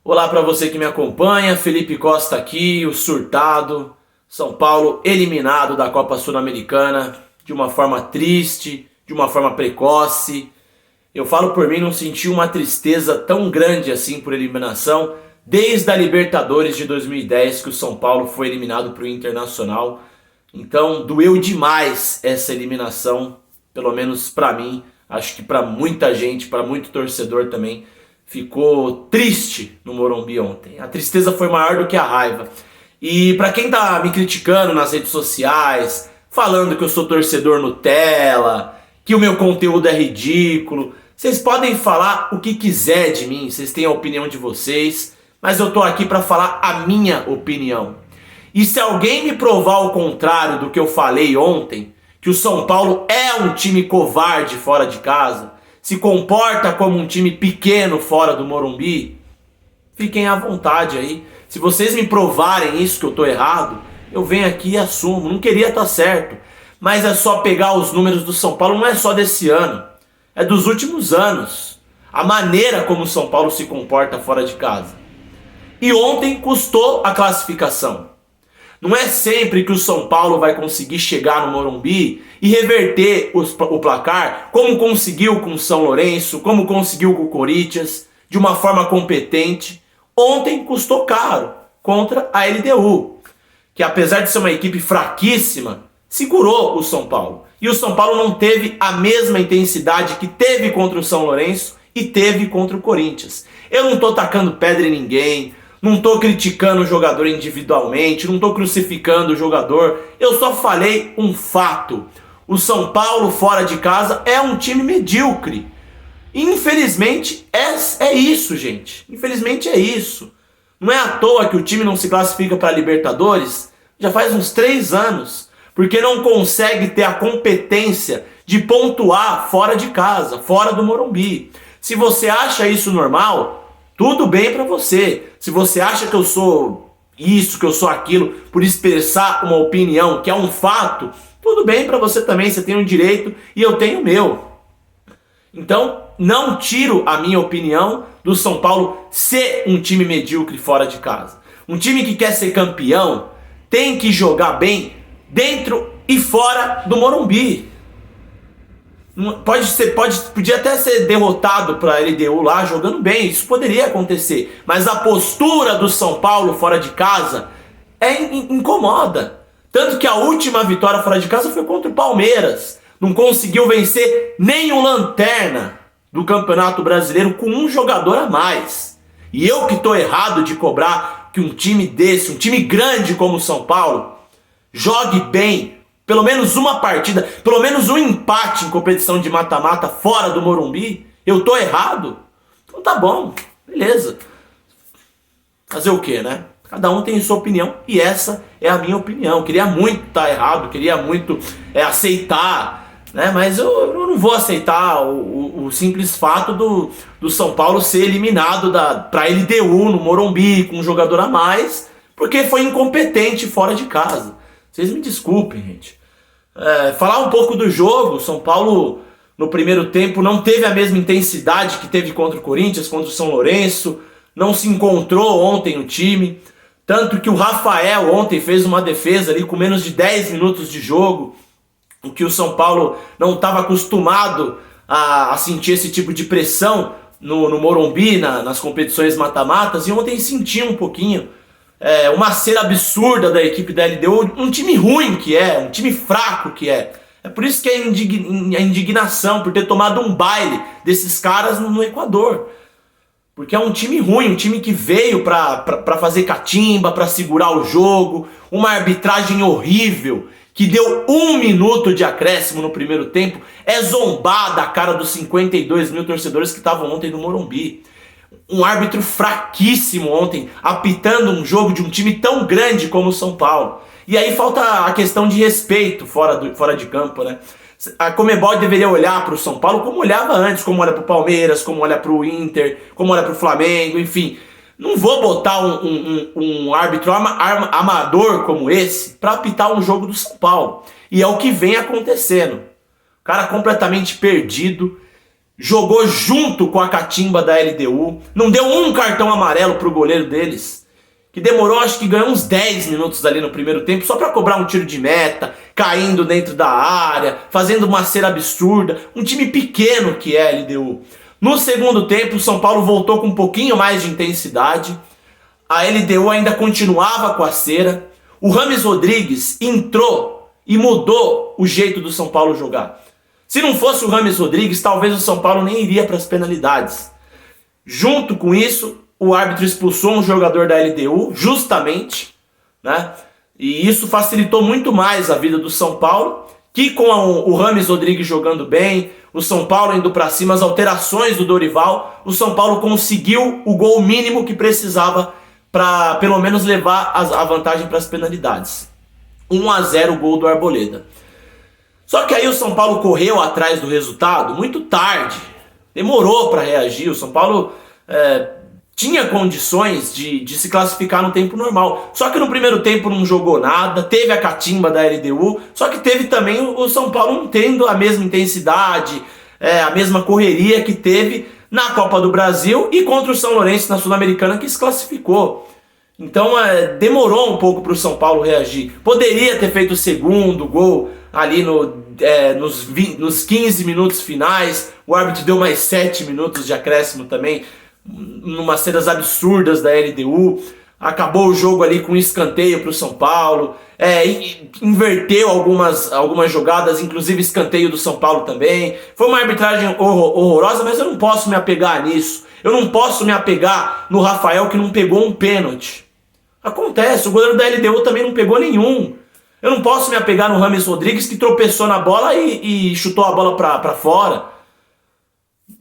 Olá para você que me acompanha, Felipe Costa aqui, o surtado. São Paulo eliminado da Copa Sul-Americana de uma forma triste, de uma forma precoce. Eu falo por mim, não senti uma tristeza tão grande assim por eliminação desde a Libertadores de 2010 que o São Paulo foi eliminado para o Internacional. Então doeu demais essa eliminação, pelo menos para mim, acho que para muita gente, para muito torcedor também. Ficou triste no Morumbi ontem. A tristeza foi maior do que a raiva. E pra quem tá me criticando nas redes sociais, falando que eu sou torcedor Nutella, que o meu conteúdo é ridículo, vocês podem falar o que quiser de mim, vocês têm a opinião de vocês, mas eu tô aqui pra falar a minha opinião. E se alguém me provar o contrário do que eu falei ontem, que o São Paulo é um time covarde fora de casa, se comporta como um time pequeno fora do Morumbi, fiquem à vontade aí. Se vocês me provarem isso, que eu tô errado, eu venho aqui e assumo. Não queria estar certo, mas é só pegar os números do São Paulo, não é só desse ano, é dos últimos anos. A maneira como o São Paulo se comporta fora de casa. E ontem custou a classificação. Não é sempre que o São Paulo vai conseguir chegar no Morumbi e reverter o placar, como conseguiu com o São Lourenço, como conseguiu com o Corinthians, de uma forma competente. Ontem custou caro contra a LDU, que apesar de ser uma equipe fraquíssima, segurou o São Paulo. E o São Paulo não teve a mesma intensidade que teve contra o São Lourenço e teve contra o Corinthians. Eu não estou tacando pedra em ninguém, não estou criticando o jogador individualmente, não estou crucificando o jogador. Eu só falei um fato. O São Paulo fora de casa é um time medíocre. Infelizmente é isso, gente. Infelizmente é isso. Não é à toa que o time não se classifica para a Libertadores já faz uns 3 anos. Porque não consegue ter a competência de pontuar fora de casa, fora do Morumbi. Se você acha isso normal, tudo bem pra você. Se você acha que eu sou isso, que eu sou aquilo, por expressar uma opinião, que é um fato, tudo bem pra você também. Você tem um direito e eu tenho o meu. Então, não tiro a minha opinião do São Paulo ser um time medíocre fora de casa. Um time que quer ser campeão tem que jogar bem dentro e fora do Morumbi. Podia até ser derrotado para a LDU lá jogando bem, isso poderia acontecer, mas a postura do São Paulo fora de casa incomoda. Tanto que a última vitória fora de casa foi contra o Palmeiras, não conseguiu vencer nem o lanterna do Campeonato Brasileiro com um jogador a mais. E eu que estou errado de cobrar que um time desse, um time grande como o São Paulo, jogue bem, pelo menos uma partida, pelo menos um empate em competição de mata-mata fora do Morumbi. Eu tô errado? Então tá bom, beleza. Fazer o quê, né? Cada um tem sua opinião e essa é a minha opinião. Queria muito estar errado, queria muito aceitar, né? Mas eu não vou aceitar o simples fato do São Paulo ser eliminado pra LDU no Morumbi com um jogador a mais, porque foi incompetente fora de casa. Vocês me desculpem, gente. Falar um pouco do jogo. São Paulo no primeiro tempo não teve a mesma intensidade que teve contra o Corinthians, contra o São Lourenço. Não se encontrou ontem o time. Tanto que o Rafael ontem fez uma defesa ali com menos de 10 minutos de jogo. O que o São Paulo não estava acostumado a sentir esse tipo de pressão no Morumbi, nas competições mata-matas. E ontem sentiu um pouquinho. Uma cera absurda da equipe da LDU, um time ruim que um time fraco que é. É por isso que a indignação por ter tomado um baile desses caras no Equador. Porque é um time ruim, um time que veio pra fazer catimba, pra segurar o jogo, uma arbitragem horrível, que deu 1 minuto de acréscimo no primeiro tempo, zombar da cara dos 52 mil torcedores que estavam ontem no Morumbi. Um árbitro fraquíssimo ontem, apitando um jogo de um time tão grande como o São Paulo. E aí falta a questão de respeito fora de campo, né? A Conmebol deveria olhar para o São Paulo como olhava antes, como olha para o Palmeiras, como olha para o Inter, como olha para o Flamengo, enfim. Não vou botar um árbitro amador como esse para apitar um jogo do São Paulo. E é o que vem acontecendo. O cara completamente perdido, jogou junto com a catimba da LDU, não deu um cartão amarelo pro goleiro deles, que demorou, acho que ganhou uns 10 minutos ali no primeiro tempo, só para cobrar um tiro de meta, caindo dentro da área, fazendo uma cera absurda, um time pequeno que é a LDU. No segundo tempo, o São Paulo voltou com um pouquinho mais de intensidade, a LDU ainda continuava com a cera, o Rames Rodrigues entrou e mudou o jeito do São Paulo jogar. Se não fosse o Rames Rodrigues, talvez o São Paulo nem iria para as penalidades. Junto com isso, o árbitro expulsou um jogador da LDU, justamente, né? E isso facilitou muito mais a vida do São Paulo, que com o Rames Rodrigues jogando bem, o São Paulo indo para cima, as alterações do Dorival, o São Paulo conseguiu o gol mínimo que precisava para pelo menos levar a vantagem para as penalidades. 1-0 o gol do Arboleda. Só que aí o São Paulo correu atrás do resultado muito tarde, demorou para reagir. O São Paulo tinha condições de se classificar no tempo normal. Só que no primeiro tempo não jogou nada, teve a catimba da LDU, só que teve também o São Paulo não tendo a mesma intensidade, a mesma correria que teve na Copa do Brasil e contra o São Lourenço na Sul-Americana, que se classificou. Então demorou um pouco para o São Paulo reagir. Poderia ter feito o segundo gol ali nos 15 minutos finais. O árbitro deu mais 7 minutos de acréscimo também, numas cenas absurdas da LDU. Acabou o jogo ali com um escanteio para o São Paulo. Inverteu algumas jogadas, inclusive escanteio do São Paulo também. Foi uma arbitragem horrorosa, mas eu não posso me apegar nisso. Eu não posso me apegar no Rafael, que não pegou um pênalti. Acontece, o goleiro da LDU também não pegou nenhum. Eu não posso me apegar no Rames Rodrigues, que tropeçou na bola e chutou a bola para fora.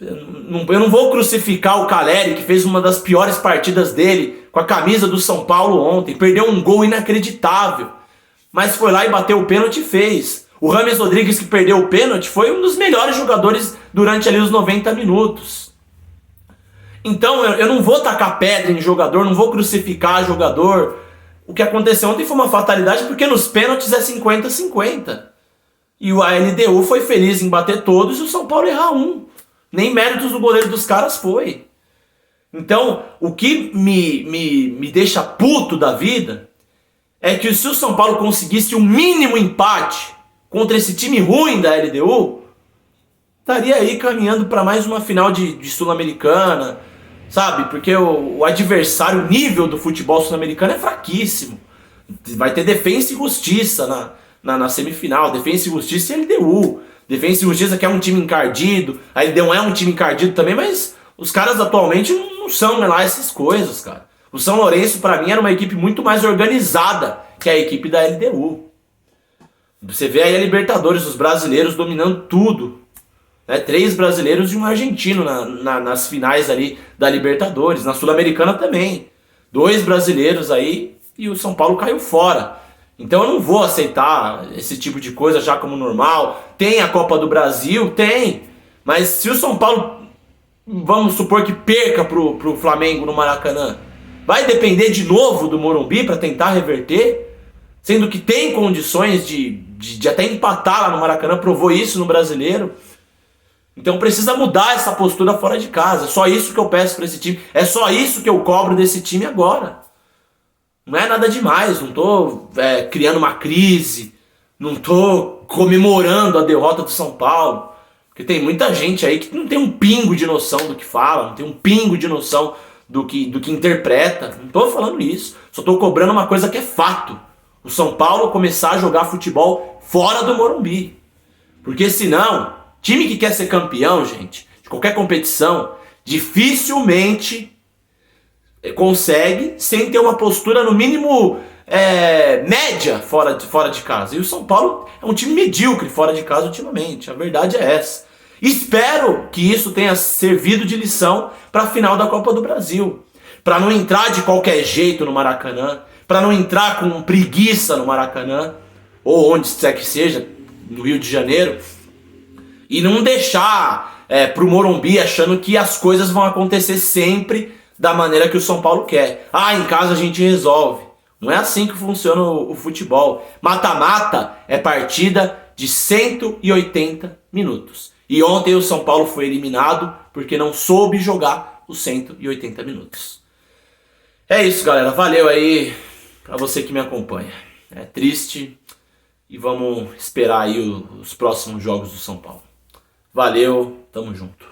Eu não vou crucificar o Caleri, que fez uma das piores partidas dele com a camisa do São Paulo ontem. Perdeu um gol inacreditável, mas foi lá e bateu o pênalti e fez. O Rames Rodrigues, que perdeu o pênalti, foi um dos melhores jogadores durante ali os 90 minutos. Então eu não vou tacar pedra em jogador, não vou crucificar jogador. O que aconteceu ontem foi uma fatalidade, porque nos pênaltis é 50-50. E a LDU foi feliz em bater todos e o São Paulo errar um. Nem méritos do goleiro dos caras foi. Então, o que me deixa puto da vida é que se o São Paulo conseguisse um mínimo empate contra esse time ruim da LDU, estaria aí caminhando para mais uma final de Sul-Americana, sabe? Porque o adversário, o nível do futebol sul-americano é fraquíssimo. Vai ter Defensa e Justiça na semifinal, Defensa e Justiça e LDU. Defensa e Justiça, que é um time encardido, a LDU é um time encardido também, mas os caras atualmente não são lá essas coisas, cara. O São Lourenço, pra mim, era uma equipe muito mais organizada que a equipe da LDU. Você vê aí a Libertadores, os brasileiros dominando tudo. 3 brasileiros e um argentino nas finais ali da Libertadores, na Sul-Americana também. 2 brasileiros aí e o São Paulo caiu fora. Então eu não vou aceitar esse tipo de coisa já como normal. Tem a Copa do Brasil? Tem. Mas se o São Paulo, vamos supor que perca pro Flamengo no Maracanã, vai depender de novo do Morumbi para tentar reverter? Sendo que tem condições de até empatar lá no Maracanã, provou isso no Brasileiro. Então precisa mudar essa postura fora de casa. É só isso que eu peço para esse time. É só isso que eu cobro desse time agora. Não é nada demais. Não estou criando uma crise. Não estou comemorando a derrota do São Paulo. Porque tem muita gente aí que não tem um pingo de noção do que fala. Não tem um pingo de noção do que interpreta. Não estou falando isso. Só estou cobrando uma coisa que é fato. O São Paulo começar a jogar futebol fora do Morumbi. Porque senão, time que quer ser campeão, gente, de qualquer competição, dificilmente consegue sem ter uma postura, no mínimo, média fora de casa. E o São Paulo é um time medíocre fora de casa ultimamente. A verdade é essa. Espero que isso tenha servido de lição para a final da Copa do Brasil. Para não entrar de qualquer jeito no Maracanã, para não entrar com preguiça no Maracanã, ou onde quer que seja, no Rio de Janeiro, e não deixar pro Morumbi achando que as coisas vão acontecer sempre da maneira que o São Paulo quer. Em casa a gente resolve. Não é assim que funciona o futebol. Mata-mata é partida de 180 minutos. E ontem o São Paulo foi eliminado porque não soube jogar os 180 minutos. É isso, galera. Valeu aí pra você que me acompanha. É triste e vamos esperar aí os próximos jogos do São Paulo. Valeu, tamo junto.